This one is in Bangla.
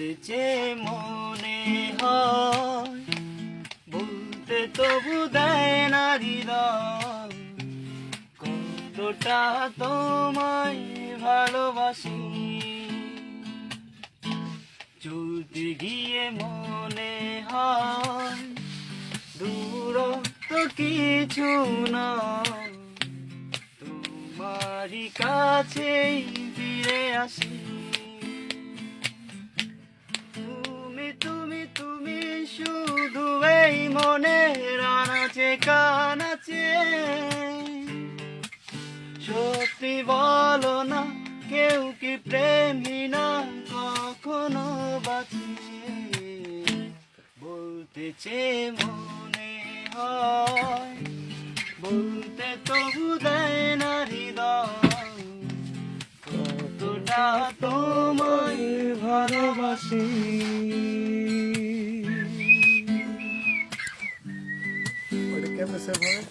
বলতে চেয়ে মনে হয়, বলতে তবু দেয় না হৃদয়, কতটা তোমায় ভালোবাসি। চলতে গিয়ে মনে হয় দূরত্ব কিছু না, তোমারই কাছেই ফিরে আসি। তুমি তুমি তুমি শুধু এই মনের আনাচে কানাচে, সত্যি বলো না কেউ কি প্রেমহীনা কখনো বাঁচে? বলতে চেয়ে মনে হয়, বলতে তবু দেয় না হৃদয়, কতটা তোমায় ভালোবাসি। ওইটা কেমনে সেভ হয়?